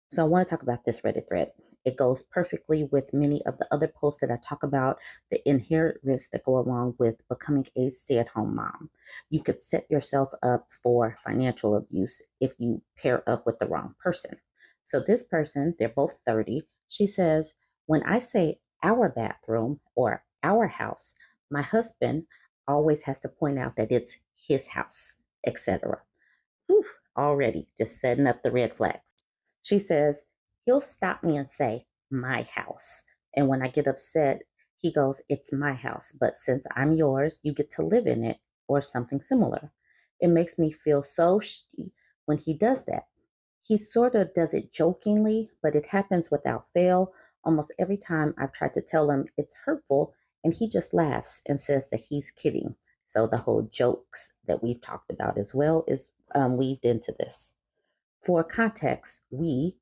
So I want to talk about this Reddit thread. It goes perfectly with many of the other posts that I talk about the inherent risks that go along with becoming a stay-at-home mom. You could set yourself up for financial abuse if you pair up with the wrong person. So this person, they're both 30. She says, when I say our bathroom or our house, my husband always has to point out that it's his house, etc. Whew, already just setting up the red flags. She says, he'll stop me and say, my house. And when I get upset, he goes, it's my house, but since I'm yours, you get to live in it, or something similar. It makes me feel so shitty when he does that. He sort of does it jokingly, but it happens without fail. Almost every time I've tried to tell him it's hurtful, and he just laughs and says that he's kidding. So the whole jokes that we've talked about as well is weaved into this. For context, he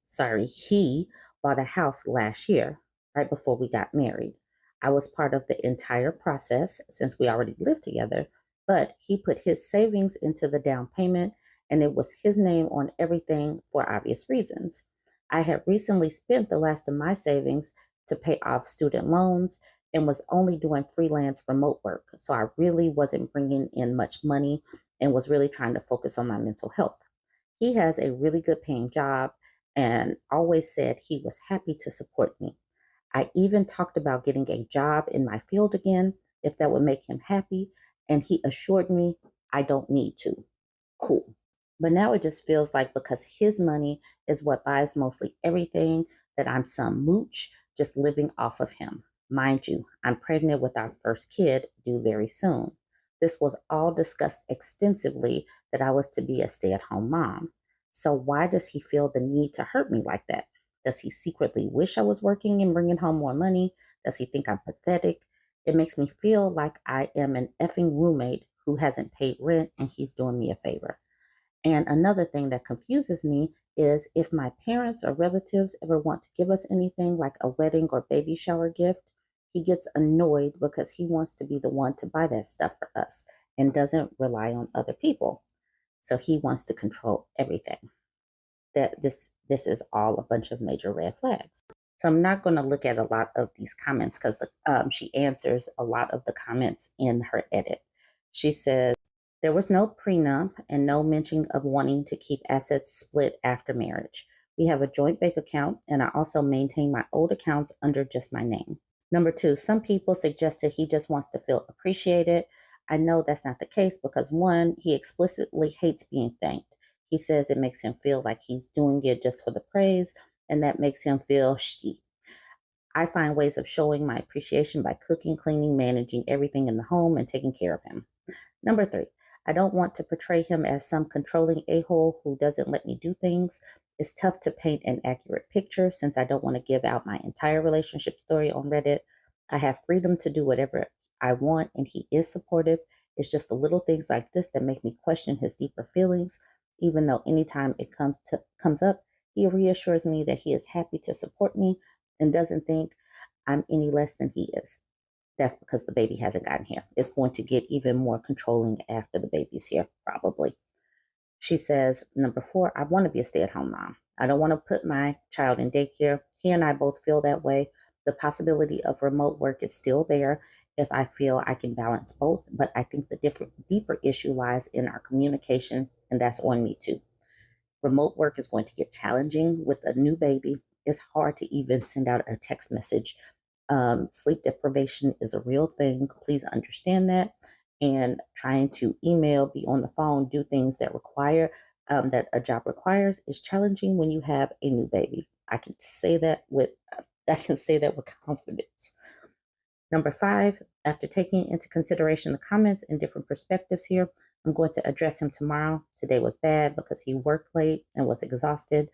bought a house last year, right before we got married. I was part of the entire process since we already lived together, but he put his savings into the down payment and it was his name on everything for obvious reasons. I had recently spent the last of my savings to pay off student loans and was only doing freelance remote work. So I really wasn't bringing in much money and was really trying to focus on my mental health. He has a really good paying job and always said he was happy to support me. I even talked about getting a job in my field again if that would make him happy, and he assured me I don't need to. Cool. But now it just feels like because his money is what buys mostly everything, that I'm some mooch just living off of him. Mind you, I'm pregnant with our first kid due very soon. This was all discussed extensively that I was to be a stay at home mom. So why does he feel the need to hurt me like that? Does he secretly wish I was working and bringing home more money? Does he think I'm pathetic? It makes me feel like I am an effing roommate who hasn't paid rent and he's doing me a favor. And another thing that confuses me is if my parents or relatives ever want to give us anything like a wedding or baby shower gift, he gets annoyed because he wants to be the one to buy that stuff for us and doesn't rely on other people. So he wants to control everything. This is all a bunch of major red flags. So I'm not going to look at a lot of these comments because she answers a lot of the comments in her edit. She says, there was no prenup and no mention of wanting to keep assets split after marriage. We have a joint bank account, and I also maintain my old accounts under just my name. Number two, some people suggested he just wants to feel appreciated. I know that's not the case because one, he explicitly hates being thanked. He says it makes him feel like he's doing it just for the praise, and that makes him feel shitty. I find ways of showing my appreciation by cooking, cleaning, managing everything in the home, and taking care of him. Number three, I don't want to portray him as some controlling a-hole who doesn't let me do things. It's tough to paint an accurate picture since I don't want to give out my entire relationship story on Reddit. I have freedom to do whatever I want, and he is supportive. It's just the little things like this that make me question his deeper feelings, even though anytime it comes up, he reassures me that he is happy to support me and doesn't think I'm any less than he is. That's because the baby hasn't gotten here. It's going to get even more controlling after the baby's here, probably. She says, number four, I want to be a stay at home mom. I don't want to put my child in daycare. He and I both feel that way. The possibility of remote work is still there if I feel I can balance both, but I think the deeper issue lies in our communication, and that's on me too. Remote work is going to get challenging with a new baby. It's hard to even send out a text message. Sleep deprivation is a real thing. Please understand that. And trying to email, be on the phone, do things that require that a job requires is challenging when you have a new baby. I can say that with confidence. Number five, after taking into consideration the comments and different perspectives here, I'm going to address him tomorrow. Today was bad because he worked late and was exhausted,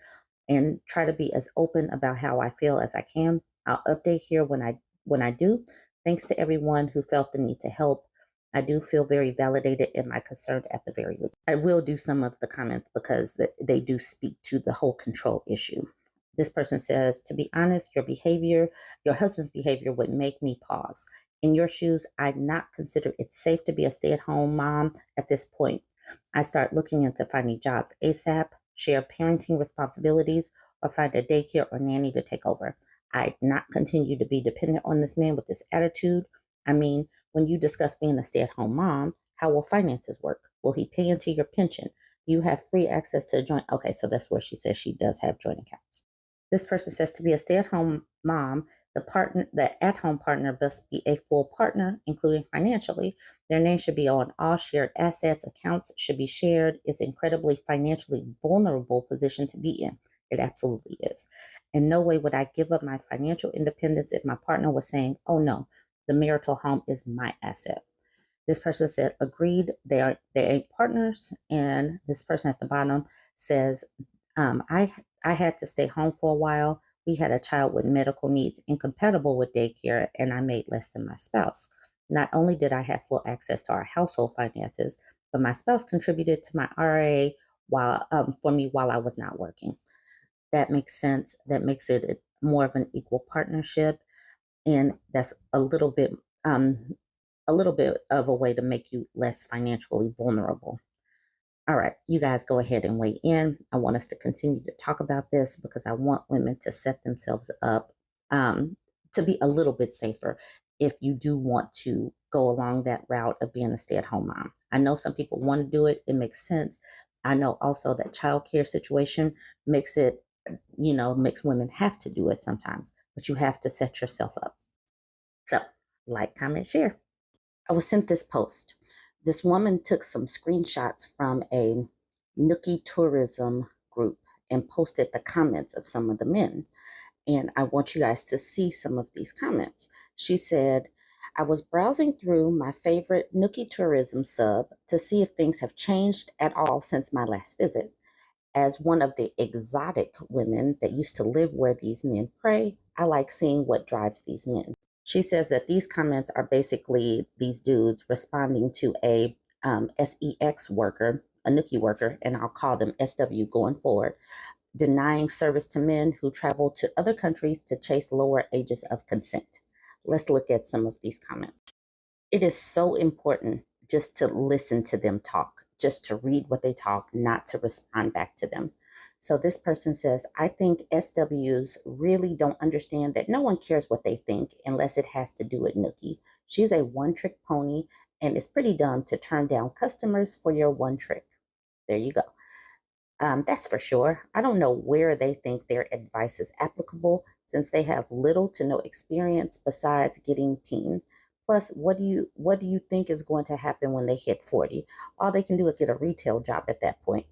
and try to be as open about how I feel as I can. I'll update here when I do. Thanks to everyone who felt the need to help. I do feel very validated in my concern at the very least. I will do some of the comments because they do speak to the whole control issue. This person says, to be honest, your husband's behavior would make me pause. In your shoes, I'd not consider it safe to be a stay-at-home mom at this point. I start looking into finding jobs ASAP, share parenting responsibilities, or find a daycare or nanny to take over. I'd not continue to be dependent on this man with this attitude. I mean, when you discuss being a stay-at-home mom, how will finances work? Will he pay into your pension? You have free access to a joint. Okay, so that's where she says she does have joint accounts. This person says to be a stay-at-home mom, the at-home partner must be a full partner, including financially. Their name should be on all shared assets. Accounts should be shared. It's incredibly financially vulnerable position to be in. It absolutely is. In no way would I give up my financial independence if my partner was saying, "Oh no, the marital home is my asset." This person said, "Agreed, they ain't partners." And this person at the bottom says, I had to stay home for a while. We had a child with medical needs incompatible with daycare, and I made less than my spouse. Not only did I have full access to our household finances, but my spouse contributed to my RA for me while I was not working. That makes sense. That makes it more of an equal partnership, and that's a little bit of a way to make you less financially vulnerable. All right, you guys go ahead and weigh in. I want us to continue to talk about this because I want women to set themselves up to be a little bit safer if you do want to go along that route of being a stay-at-home mom. I know some people want to do it. It makes sense. I know also that childcare situation makes it, makes women have to do it sometimes, but you have to set yourself up. So, like, comment, share. I was sent this post. This woman took some screenshots from a Nookie tourism group and posted the comments of some of the men. And I want you guys to see some of these comments. She said, I was browsing through my favorite Nookie tourism sub to see if things have changed at all since my last visit. As one of the exotic women that used to live where these men prey, I like seeing what drives these men. She says that these comments are basically these dudes responding to a SEX worker, a Nookie worker, and I'll call them SW going forward, denying service to men who travel to other countries to chase lower ages of consent. Let's look at some of these comments. It is so important just to listen to them talk, just to read what they talk, not to respond back to them. So this person says, I think SWs really don't understand that no one cares what they think unless it has to do with Nookie. She's a one-trick pony, and it's pretty dumb to turn down customers for your one trick. There you go. That's for sure. I don't know where they think their advice is applicable since they have little to no experience besides getting peen. Plus, what do you think is going to happen when they hit 40? All they can do is get a retail job at that point.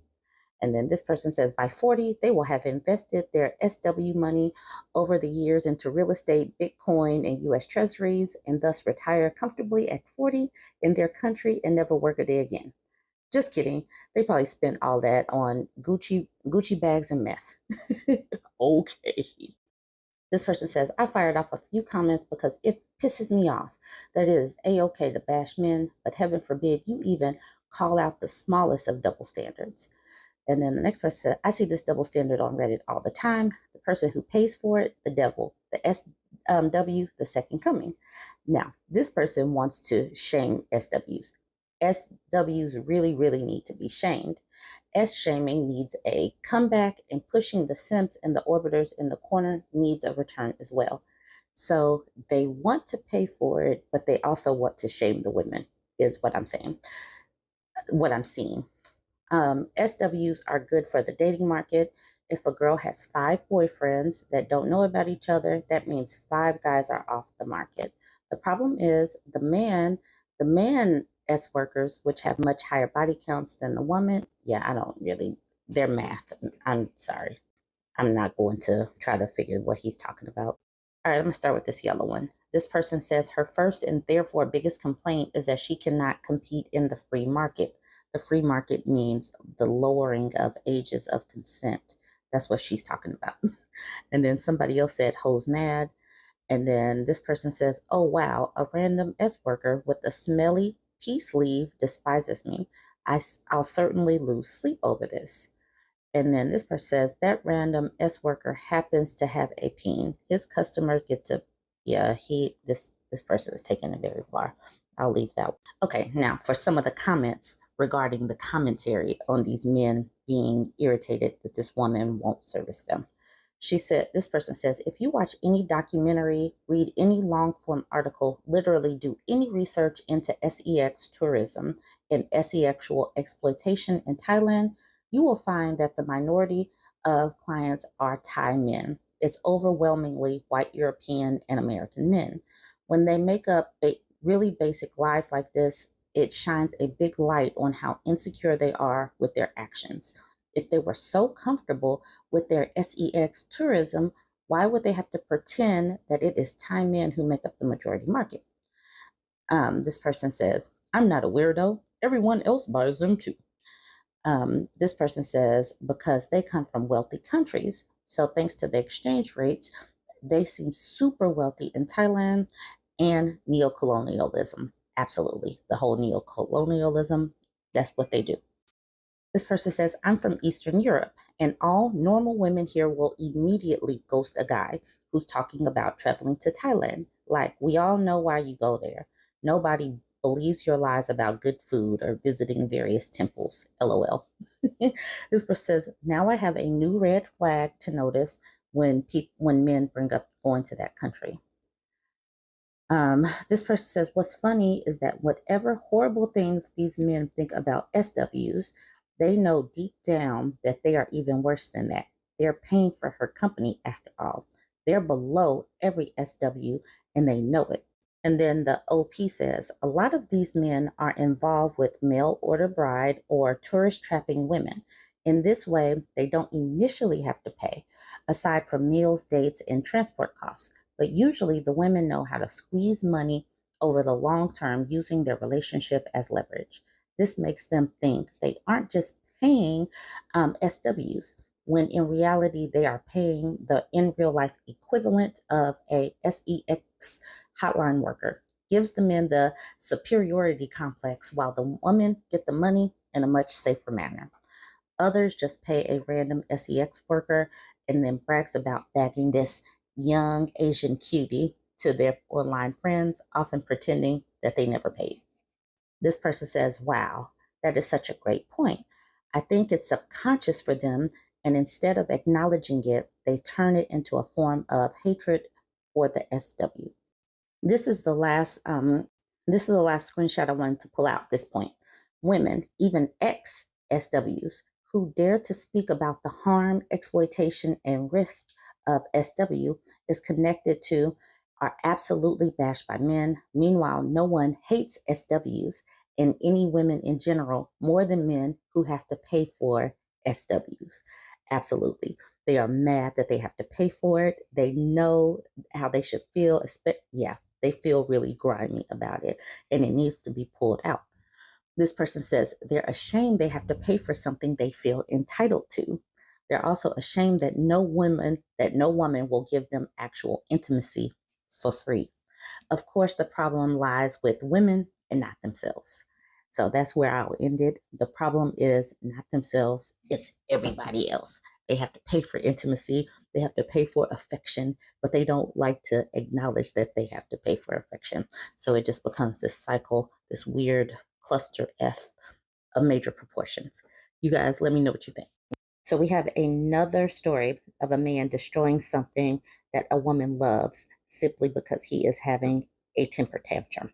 And then this person says by 40, they will have invested their SW money over the years into real estate, Bitcoin, and US treasuries, and thus retire comfortably at 40 in their country and never work a day again. Just kidding. They probably spent all that on Gucci bags and meth. Okay. This person says, I fired off a few comments because it pisses me off. That it is A-okay to bash men, but heaven forbid you even call out the smallest of double standards. And then the next person said, I see this double standard on Reddit all the time. The person who pays for it, the devil. The SW, the second coming. Now, this person wants to shame SWs. SWs really, really need to be shamed. S-shaming needs a comeback, and pushing the simps and the orbiters in the corner needs a return as well. So they want to pay for it, but they also want to shame the women, is what I'm saying, what I'm seeing. SWs are good for the dating market. If a girl has 5 boyfriends that don't know about each other, that means 5 guys are off the market. The problem is the man S workers, which have much higher body counts than the woman. Yeah, I don't really, their math. I'm sorry. I'm not going to try to figure what he's talking about. All right, I'm going to start with this yellow one. This person says her first and therefore biggest complaint is that she cannot compete in the free market. The free market means the lowering of ages of consent. That's what she's talking about. And then somebody else said, hoes mad. And then this person says, oh, wow, a random S worker with a smelly pea sleeve despises me. I'll certainly lose sleep over this. And then this person says that random S worker happens to have a peen. His customers get to, yeah, this person is taking it very far. I'll leave that. Okay, now for some of the comments regarding the commentary on these men being irritated that this woman won't service them. This person says, if you watch any documentary, read any long form article, literally do any research into sex tourism and sexual exploitation in Thailand, you will find that the minority of clients are Thai men. It's overwhelmingly white European and American men. When they make up really basic lies like this, it shines a big light on how insecure they are with their actions. If they were so comfortable with their sex tourism, why would they have to pretend that it is Thai men who make up the majority market? This person says, I'm not a weirdo. Everyone else buys them too. This person says, because they come from wealthy countries. So thanks to the exchange rates, they seem super wealthy in Thailand and neocolonialism. Absolutely. The whole neocolonialism, that's what they do. This person says, I'm from Eastern Europe, and all normal women here will immediately ghost a guy who's talking about traveling to Thailand. Like, we all know why you go there. Nobody believes your lies about good food or visiting various temples. LOL. This person says, now I have a new red flag to notice when men bring up going to that country. This person says, what's funny is that whatever horrible things these men think about SWs, they know deep down that they are even worse than that. They're paying for her company after all. They're below every SW and they know it. And then the OP says, a lot of these men are involved with mail order bride or tourist trapping women. In this way, they don't initially have to pay, aside from meals, dates, and transport costs. But usually the women know how to squeeze money over the long term using their relationship as leverage. This makes them think they aren't just paying SWs, when in reality they are paying the in real life equivalent of a SEX hotline worker. Gives the men the superiority complex while the women get the money in a much safer manner. Others just pay a random SEX worker and then brags about bagging this young Asian cutie to their online friends, often pretending that they never paid. This person says, wow, that is such a great point. I think it's subconscious for them, and instead of acknowledging it, they turn it into a form of hatred for the SW. This is the last screenshot I wanted to pull out at this point. Women, even ex SWs, who dare to speak about the harm, exploitation, and risk of SW is connected to are absolutely bashed by men. Meanwhile, no one hates SWs and any women in general more than men who have to pay for SWs. Absolutely. They are mad that they have to pay for it. They know how they should feel. Yeah, they feel really grimy about it, and it needs to be pulled out. This person says they're ashamed they have to pay for something they feel entitled to. They're also ashamed that no woman will give them actual intimacy for free. Of course, the problem lies with women and not themselves. So that's where I'll end it. The problem is not themselves, it's everybody else. They have to pay for intimacy, they have to pay for affection, but they don't like to acknowledge that they have to pay for affection. So it just becomes this cycle, this weird cluster F of major proportions. You guys, let me know what you think. So we have another story of a man destroying something that a woman loves simply because he is having a temper tantrum.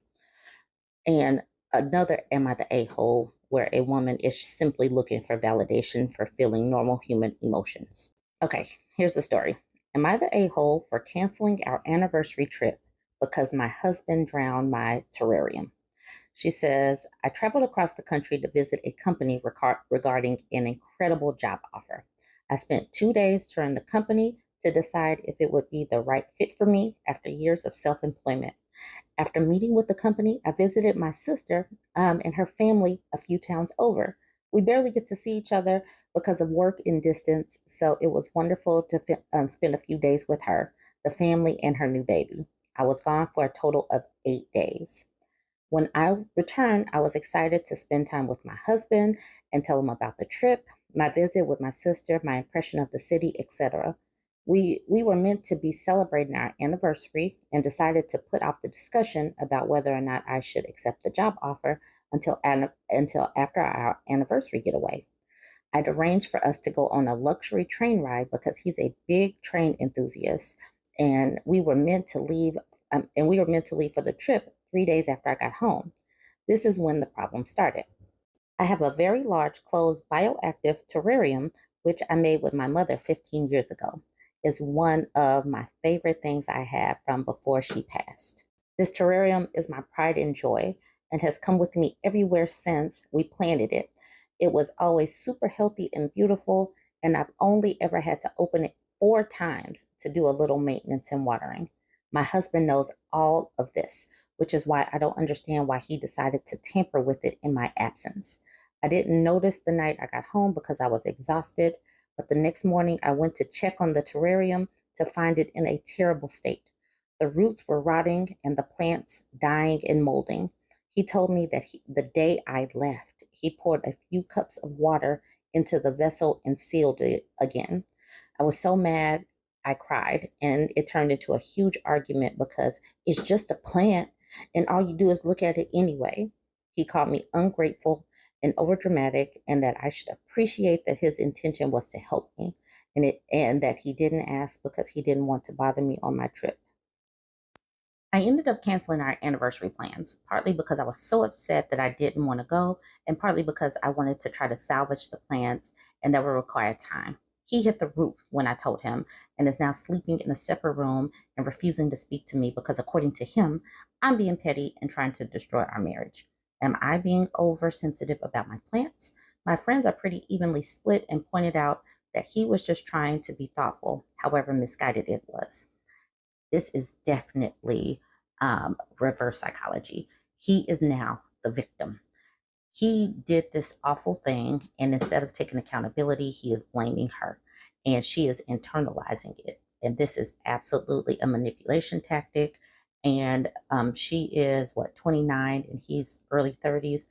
And another Am I the A-hole, where a woman is simply looking for validation for feeling normal human emotions. Okay, here's the story. Am I the a-hole for canceling our anniversary trip because my husband drowned my terrarium? She says, I traveled across the country to visit a company regarding an incredible job offer. I spent 2 days touring the company to decide if it would be the right fit for me after years of self-employment. After meeting with the company, I visited my sister and her family a few towns over. We barely get to see each other because of work and distance, so it was wonderful to spend a few days with her, the family, and her new baby. I was gone for a total of 8 days. When I returned, I was excited to spend time with my husband and tell him about the trip, my visit with my sister, my impression of the city, etc. We were meant to be celebrating our anniversary and decided to put off the discussion about whether or not I should accept the job offer until after our anniversary getaway. I'd arranged for us to go on a luxury train ride because he's a big train enthusiast, and we were meant to leave for the trip 3 days after I got home. This is when the problem started. I have a very large closed bioactive terrarium, which I made with my mother 15 years ago. It's one of my favorite things I have from before she passed. This terrarium is my pride and joy and has come with me everywhere since we planted it. It was always super healthy and beautiful, and I've only ever had to open it 4 times to do a little maintenance and watering. My husband knows all of this, which is why I don't understand why he decided to tamper with it in my absence. I didn't notice the night I got home because I was exhausted, but the next morning I went to check on the terrarium to find it in a terrible state. The roots were rotting and the plants dying and molding. He told me that the day I left, he poured a few cups of water into the vessel and sealed it again. I was so mad, I cried, and it turned into a huge argument because it's just a plant and all you do is look at it anyway. He called me ungrateful and overdramatic, and that I should appreciate that his intention was to help me, and that he didn't ask because he didn't want to bother me on my trip. I ended up canceling our anniversary plans, partly because I was so upset that I didn't want to go, and partly because I wanted to try to salvage the plans and that would require time. He hit the roof when I told him and is now sleeping in a separate room and refusing to speak to me because, according to him, I'm being petty and trying to destroy our marriage. Am I being oversensitive about my plants? My friends are pretty evenly split and pointed out that he was just trying to be thoughtful, however misguided it was. This is definitely reverse psychology. He is now the victim. He did this awful thing, and instead of taking accountability, he is blaming her, and she is internalizing it. And this is absolutely a manipulation tactic. And she is what, 29, and he's early 30s.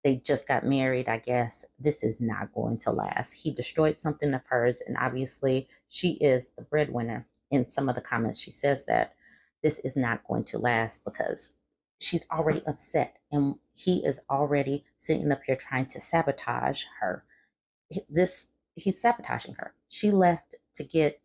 They just got married, I guess. This is not going to last. He destroyed something of hers, and obviously, she is the breadwinner. In some of the comments, she says that this is not going to last because she's already upset and he is already sitting up here trying to sabotage her. He's sabotaging her. She left to get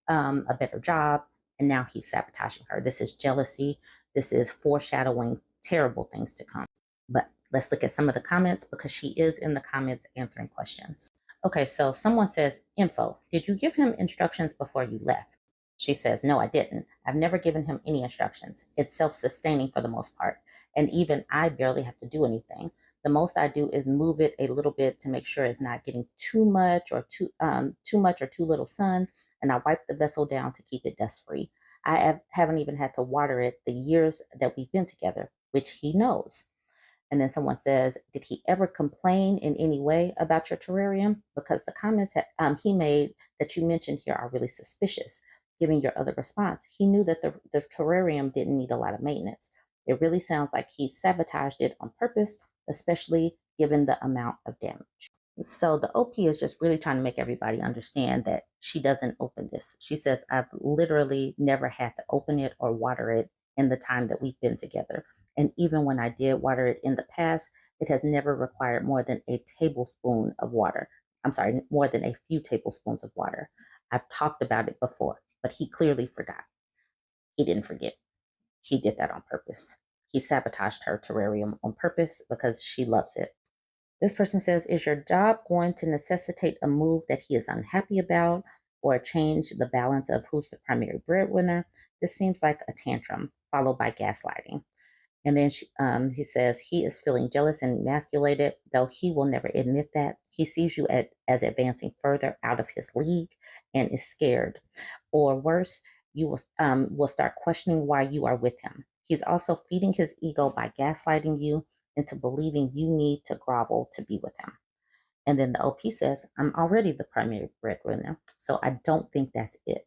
a better job, and now he's sabotaging her. This is jealousy. This is foreshadowing terrible things to come. But let's look at some of the comments because she is in the comments answering questions. Okay, so someone says, info, did you give him instructions before you left? She says, no, I didn't. I've never given him any instructions. It's self-sustaining for the most part. And even I barely have to do anything. The most I do is move it a little bit to make sure it's not getting too much or too little sun. And I wipe the vessel down to keep it dust free. Haven't even had to water it the years that we've been together, which he knows. And then someone says, did he ever complain in any way about your terrarium? Because the comments he made that you mentioned here are really suspicious. Given your other response, he knew that the terrarium didn't need a lot of maintenance. It really sounds like he sabotaged it on purpose, especially given the amount of damage. So the OP is just really trying to make everybody understand that she doesn't open this. She says, I've literally never had to open it or water it in the time that we've been together. And even when I did water it in the past, it has never required more than a tablespoon of water. I'm sorry, more than a few tablespoons of water. I've talked about it before, but he clearly forgot. He didn't forget. He did that on purpose. He sabotaged her terrarium on purpose because she loves it. This person says, is your job going to necessitate a move that he is unhappy about or change the balance of who's the primary breadwinner? This seems like a tantrum followed by gaslighting. And then he says he is feeling jealous and emasculated, though he will never admit that. He sees you as advancing further out of his league and is scared. Or worse, you will start questioning why you are with him. He's also feeding his ego by gaslighting you into believing you need to grovel to be with him. And then the OP says, I'm already the primary breadwinner, so I don't think that's it.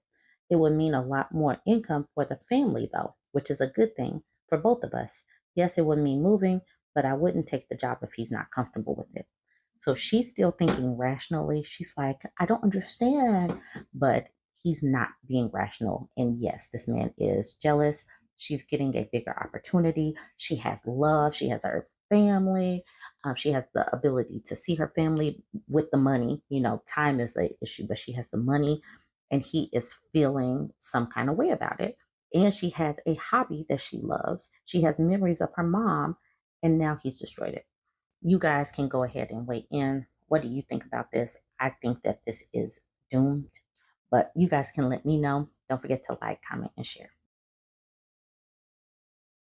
It would mean a lot more income for the family, though, which is a good thing for both of us. Yes, it would mean moving, but I wouldn't take the job if he's not comfortable with it. So she's still thinking rationally. She's like, I don't understand, but he's not being rational. And yes, this man is jealous. She's getting a bigger opportunity. She has love. She has her family. She has the ability to see her family with the money. You know, time is an issue, but she has the money, and he is feeling some kind of way about it. And she has a hobby that she loves. She has memories of her mom, and now he's destroyed it. You guys can go ahead and weigh in. What do you think about this? I think that this is doomed, but you guys can let me know. Don't forget to like, comment, and share.